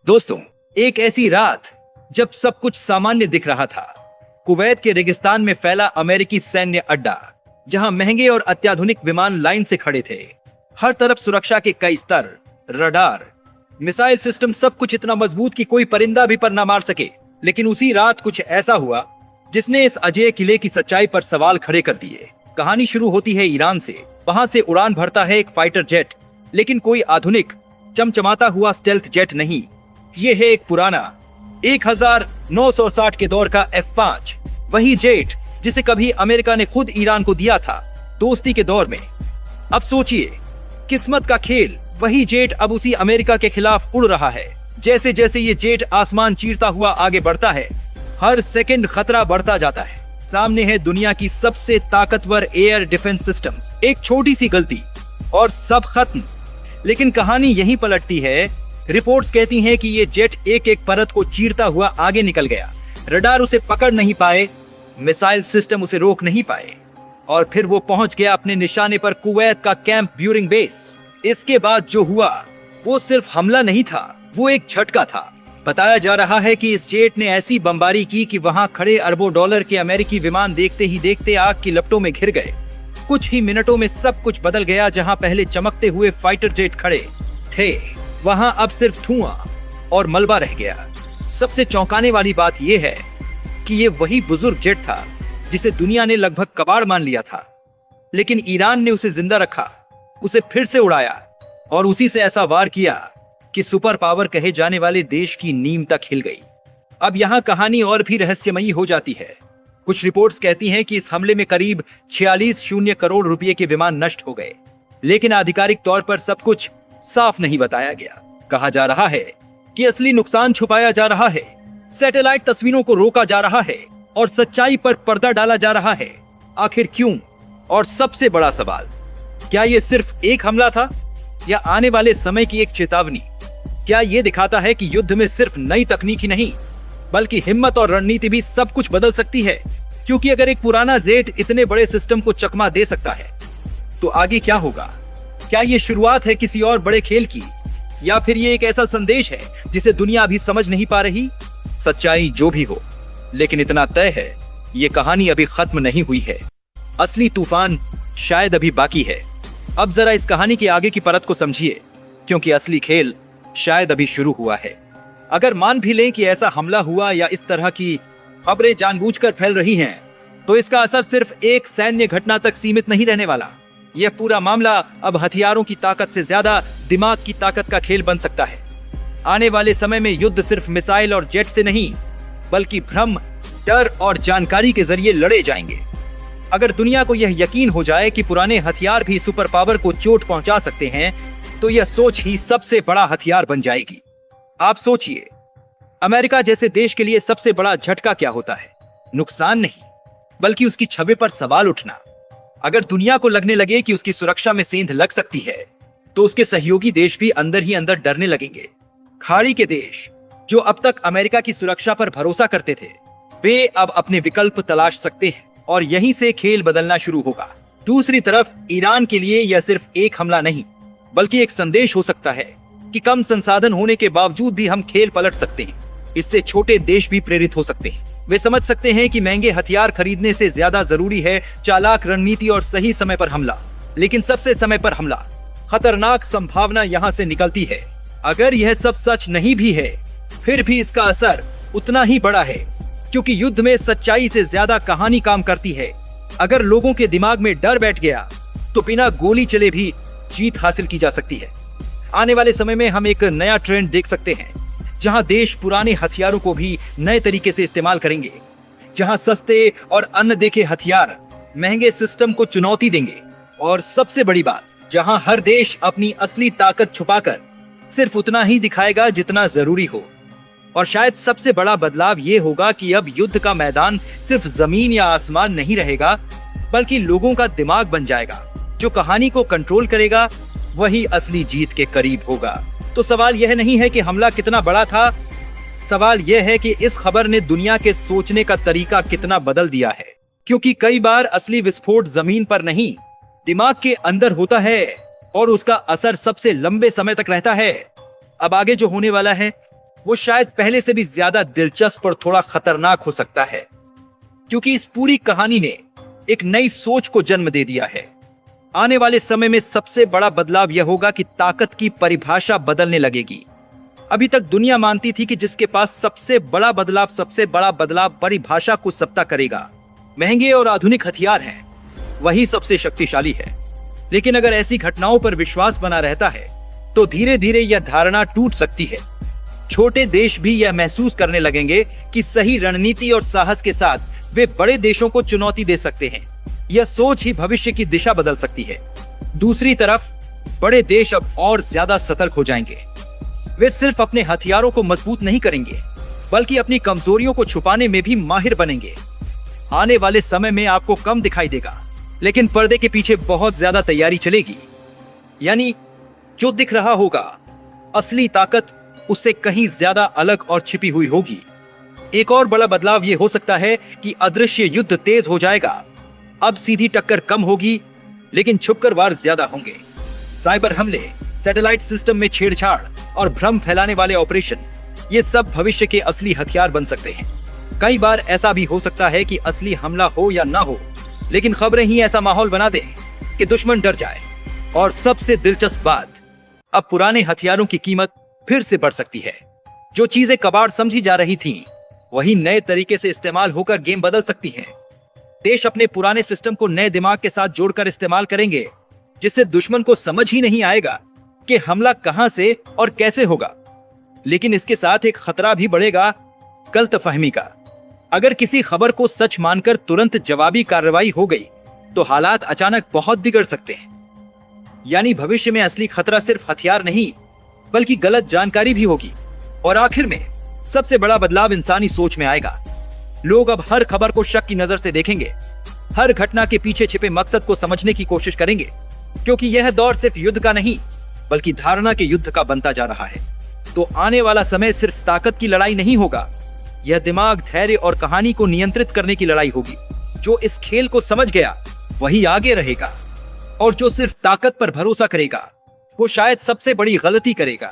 दोस्तों, एक ऐसी रात जब सब कुछ सामान्य दिख रहा था, कुवैत के रेगिस्तान में फैला अमेरिकी सैन्य अड्डा, जहां महंगे और अत्याधुनिक विमान लाइन से खड़े थे। हर तरफ सुरक्षा के कई स्तर, रडार, मिसाइल सिस्टम, सब कुछ इतना मजबूत कि कोई परिंदा भी पर ना मार सके। लेकिन उसी रात कुछ ऐसा हुआ जिसने इस अजेय किले की सच्चाई पर सवाल खड़े कर दिए। कहानी शुरू होती है ईरान से। वहां से उड़ान भरता है एक फाइटर जेट, लेकिन कोई आधुनिक चमचमाता हुआ स्टेल्थ जेट नहीं। ये है एक पुराना 1960 के दौर का F5, वही जेट जिसे कभी अमेरिका ने खुद ईरान को दिया था दोस्ती के दौर में। अब सोचिए, किस्मत का खेल, वही जेट अब उसी अमेरिका के खिलाफ उड़ रहा है। जैसे जैसे ये जेट आसमान चीरता हुआ आगे बढ़ता है, हर सेकंड खतरा बढ़ता जाता है। सामने है दुनिया की सबसे ताकतवर एयर डिफेंस सिस्टम। एक छोटी सी गलती और सब खत्म। लेकिन कहानी यहीं पलटती है। रिपोर्ट्स कहती हैं कि ये जेट एक एक परत को चीरता हुआ आगे निकल गया। रडार उसे पकड़ नहीं पाए, मिसाइल सिस्टम उसे रोक नहीं पाए, और फिर वो पहुंच गया अपने निशाने पर, कुवैत का कैंप ब्यूरिंग बेस। इसके बाद जो हुआ वो सिर्फ हमला नहीं था, वो एक झटका था। बताया जा रहा है कि इस जेट ने ऐसी बमबारी की कि वहां खड़े अरबों डॉलर के अमेरिकी विमान देखते ही देखते आग की लपटों में घिर गए। कुछ ही मिनटों में सब कुछ बदल गया। जहां पहले चमकते हुए फाइटर जेट खड़े थे, वहां अब सिर्फ धुआं और मलबा रह गया। सबसे चौंकाने वाली बात यह है कि ये वही बुजुर्ग जेट था जिसे दुनिया ने लगभग कबाड़ मान लिया था, लेकिन ईरान ने उसे जिंदा रखा, उसे फिर से उड़ाया और उसी से ऐसा वार किया कि सुपर पावर कहे जाने वाले देश की नींव तक हिल गई। अब यहाँ कहानी और भी रहस्यमयी हो जाती है। कुछ रिपोर्ट्स कहती हैं कि इस हमले में करीब 46 करोड़ रुपए के विमान नष्ट हो गए, लेकिन आधिकारिक तौर पर सब कुछ साफ नहीं बताया गया। कहा जा रहा है कि असली नुकसान छुपाया जा रहा है, सैटेलाइट तस्वीरों को रोका जा रहा है और सच्चाई पर पर्दा डाला जा रहा है। आखिर क्यों? और सबसे बड़ा सवाल, क्या यह सिर्फ एक हमला था या आने वाले समय की एक चेतावनी? क्या यह दिखाता है कि युद्ध में सिर्फ नई तकनीक ही नहीं, बल्कि हिम्मत और रणनीति भी सब कुछ बदल सकती है? क्योंकि अगर एक पुराना जेट इतने बड़े सिस्टम को चकमा दे सकता है, तो आगे क्या होगा? क्या ये शुरुआत है किसी और बड़े खेल की, या फिर ये एक ऐसा संदेश है जिसे दुनिया अभी समझ नहीं पा रही? सच्चाई जो भी हो, लेकिन इतना तय है, ये कहानी अभी खत्म नहीं हुई है। असली तूफान शायद अभी बाकी है। अब जरा इस कहानी के आगे की परत को समझिए, क्योंकि असली खेल शायद अभी शुरू हुआ है। अगर मान भी लें कि ऐसा हमला हुआ या इस तरह की खबरें जानबूझकर फैल रही हैं, तो इसका असर सिर्फ एक सैन्य घटना तक सीमित नहीं रहने वाला। यह पूरा मामला अब हथियारों की ताकत से ज्यादा दिमाग की ताकत का खेल बन सकता है। आने वाले समय में युद्ध सिर्फ मिसाइल और जेट से नहीं, बल्कि भ्रम, डर और जानकारी के जरिए लड़े जाएंगे। अगर दुनिया को यह यकीन हो जाए कि पुराने हथियार भी सुपर पावर को चोट पहुंचा सकते हैं, तो यह सोच ही सबसे बड़ा हथियार बन जाएगी। आप सोचिए, अमेरिका जैसे देश के लिए सबसे बड़ा झटका क्या होता है? नुकसान नहीं, बल्कि उसकी छवि पर सवाल उठना। अगर दुनिया को लगने लगे कि उसकी सुरक्षा में सेंध लग सकती है, तो उसके सहयोगी देश भी अंदर ही अंदर डरने लगेंगे। खाड़ी के देश जो अब तक अमेरिका की सुरक्षा पर भरोसा करते थे, वे अब अपने विकल्प तलाश सकते हैं और यहीं से खेल बदलना शुरू होगा। दूसरी तरफ ईरान के लिए यह सिर्फ एक हमला नहीं, बल्कि एक संदेश हो सकता है कि कम संसाधन होने के बावजूद भी हम खेल पलट सकते हैं। इससे छोटे देश भी प्रेरित हो सकते हैं। वे समझ सकते हैं कि महंगे हथियार खरीदने से ज्यादा जरूरी है चालाक रणनीति और सही समय पर हमला। लेकिन सबसे समय पर हमला, खतरनाक संभावना यहाँ से निकलती है। अगर यह सब सच नहीं भी है, फिर भी इसका असर उतना ही बड़ा है, क्योंकि युद्ध में सच्चाई से ज्यादा कहानी काम करती है। अगर लोगों के दिमाग में डर बैठ गया, तो बिना गोली चले भी जीत हासिल की जा सकती है। आने वाले समय में हम एक नया ट्रेंड देख सकते हैं, जहां देश पुराने हथियारों को भी नए तरीके से इस्तेमाल करेंगे, जहां सस्ते और अनदेखे हथियार महंगे सिस्टम को चुनौती देंगे, और सबसे बड़ी बात, जहां हर देश अपनी असली ताकत छुपाकर सिर्फ उतना ही दिखाएगा जितना जरूरी हो। और शायद सबसे बड़ा बदलाव ये होगा कि अब युद्ध का मैदान सिर्फ जमीन या आसमान नहीं रहेगा, बल्कि लोगों का दिमाग बन जाएगा। जो कहानी को कंट्रोल करेगा, वही असली जीत के करीब होगा। तो सवाल यह नहीं है कि हमला कितना बड़ा था, सवाल यह है कि इस खबर ने दुनिया के सोचने का तरीका कितना बदल दिया है। क्योंकि कई बार असली विस्फोट जमीन पर नहीं, दिमाग के अंदर होता है, और उसका असर सबसे लंबे समय तक रहता है। अब आगे जो होने वाला है वो शायद पहले से भी ज्यादा दिलचस्प और थोड़ा खतरनाक हो सकता है, क्योंकि इस पूरी कहानी ने एक नई सोच को जन्म दे दिया है। आने वाले समय में सबसे बड़ा बदलाव यह होगा कि ताकत की परिभाषा बदलने लगेगी। अभी तक दुनिया मानती थी कि जिसके पास सबसे बड़ा बदलाव परिभाषा को सबता करेगा, महंगे और आधुनिक हथियार हैं, वही सबसे शक्तिशाली है। लेकिन अगर ऐसी घटनाओं पर विश्वास बना रहता है तो धीरे धीरे यह धारणा टूट सकती है। छोटे देश भी यह महसूस करने लगेंगे कि सही रणनीति और साहस के साथ वे बड़े देशों को चुनौती दे सकते हैं। यह सोच ही भविष्य की दिशा बदल सकती है। दूसरी तरफ बड़े देश अब और ज्यादा सतर्क हो जाएंगे। वे सिर्फ अपने हथियारों को मजबूत नहीं करेंगे, बल्कि अपनी कमजोरियों को छुपाने में भी माहिर बनेंगे। आने वाले समय में आपको कम दिखाई देगा, लेकिन पर्दे के पीछे बहुत ज्यादा तैयारी चलेगी। यानी जो दिख रहा होगा, असली ताकत उससे कहीं ज्यादा अलग और छिपी हुई होगी। एक और बड़ा बदलाव यह हो सकता है कि अदृश्य युद्ध तेज हो जाएगा। अब सीधी टक्कर कम होगी, लेकिन छुपकर वार ज्यादा होंगे। साइबर हमले, सैटेलाइट सिस्टम में छेड़छाड़ और भ्रम फैलाने वाले ऑपरेशन, ये सब भविष्य के असली हथियार बन सकते हैं। कई बार ऐसा भी हो सकता है कि असली हमला हो या ना हो, लेकिन खबरें ही ऐसा माहौल बना दें कि दुश्मन डर जाए। और सबसे दिलचस्प बात, अब पुराने हथियारों की कीमत फिर से बढ़ सकती है। जो चीजें कबाड़ समझी जा रही थीं, वही नए तरीके से इस्तेमाल होकर गेम बदल सकती हैं। देश अपने पुराने सिस्टम को नए दिमाग के साथ जोड़कर इस्तेमाल करेंगे, जिससे दुश्मन को समझ ही नहीं आएगा कि हमला कहां से और कैसे होगा। लेकिन इसके साथ एक खतरा भी बढ़ेगा, गलतफहमी का। अगर किसी खबर को सच मानकर तुरंत जवाबी कार्रवाई हो गई, तो हालात अचानक बहुत बिगड़ सकते हैं। यानी भविष्य में असली खतरा सिर्फ हथियार नहीं, बल्कि गलत जानकारी भी होगी। और आखिर में सबसे बड़ा बदलाव इंसानी सोच में आएगा। लोग अब हर खबर को शक की नजर से देखेंगे, हर घटना के पीछे छिपे मकसद को समझने की कोशिश करेंगे, क्योंकि यह दौर सिर्फ युद्ध का नहीं, बल्कि धारणा के युद्ध का बनता जा रहा है। तो आने वाला समय सिर्फ ताकत की लड़ाई नहीं होगा, यह दिमाग, धैर्य और कहानी को नियंत्रित करने की लड़ाई होगी। जो इस खेल को समझ गया वही आगे रहेगा, और जो सिर्फ ताकत पर भरोसा करेगा वो शायद सबसे बड़ी गलती करेगा।